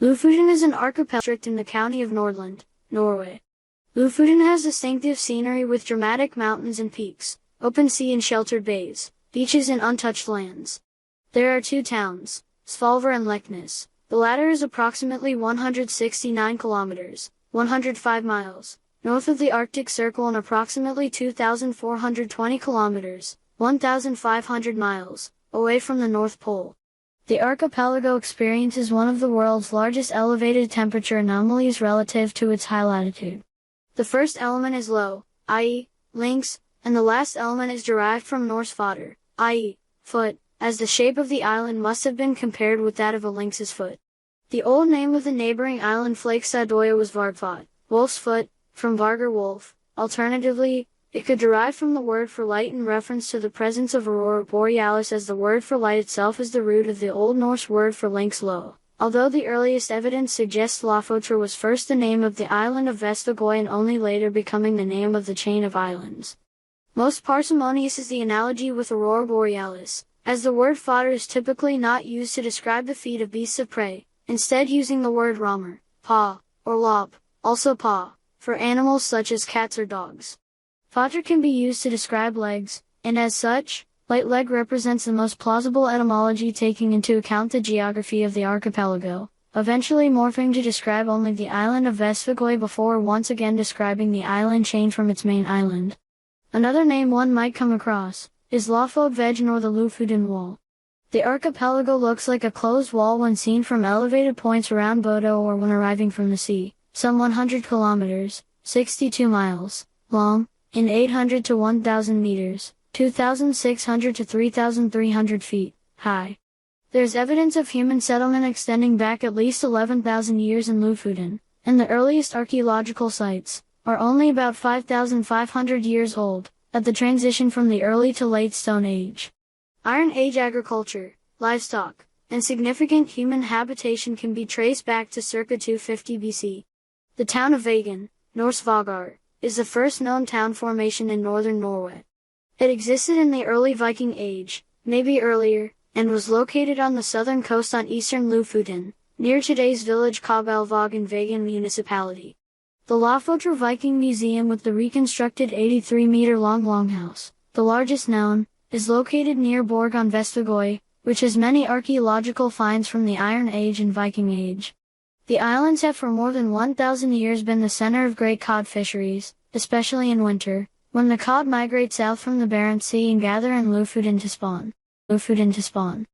Lofoten is an archipelago district in the county of Nordland, Norway. Lofoten has distinctive scenery with dramatic mountains and peaks, open sea and sheltered bays, beaches and untouched lands. There are two towns, Svolvær and Leknes. The latter is approximately 169 kilometers, 105 miles, north of the Arctic Circle and approximately 2,420 kilometers, 1,500 miles, away from the North Pole. The archipelago experiences one of the world's largest elevated temperature anomalies relative to its high latitude. The first element is low, i.e., lynx, and the last element is derived from Norse fodder, i.e., foot, as the shape of the island must have been compared with that of a lynx's foot. The old name of the neighboring island Flakstadøya was Vargfot, wolf's foot, from Vargar wolf. Alternatively, it could derive from the word for light in reference to the presence of aurora borealis, as the word for light itself is the root of the Old Norse word for lynx lo. Although the earliest evidence suggests Lofoten was first the name of the island of Vestfold and only later becoming the name of the chain of islands. Most parsimonious is the analogy with aurora borealis, as the word fodder is typically not used to describe the feet of beasts of prey, instead using the word rammer, paw, or lop, also paw, for animals such as cats or dogs. Fodder can be used to describe legs, and as such, light leg represents the most plausible etymology taking into account the geography of the archipelago, eventually morphing to describe only the island of Vestfold before once again describing the island chain from its main island. Another name one might come across is Lofotveien or the Lofoten Wall. The archipelago looks like a closed wall when seen from elevated points around Bodo or when arriving from the sea, some 100 kilometers, 62 miles, long, in 800 to 1,000 meters, 2,600 to 3,300 feet, high. There's evidence of human settlement extending back at least 11,000 years in Lofoten, and the earliest archaeological sites are only about 5,500 years old, at the transition from the early to late Stone Age. Iron Age agriculture, livestock, and significant human habitation can be traced back to circa 250 BC. The town of Vegen, Norse Vagar, is the first known town formation in northern Norway. It existed in the early Viking Age, maybe earlier, and was located on the southern coast on eastern Lofoten, near today's village Kabelvåg in Vegen municipality. The Lofoten Viking Museum with the reconstructed 83-meter-long longhouse, the largest known, is located near Borg on Vestfold, which has many archaeological finds from the Iron Age and Viking Age. The islands have for more than 1,000 years been the center of great cod fisheries, especially in winter, when the cod migrate south from the Barents Sea and gather in Lofoten to spawn.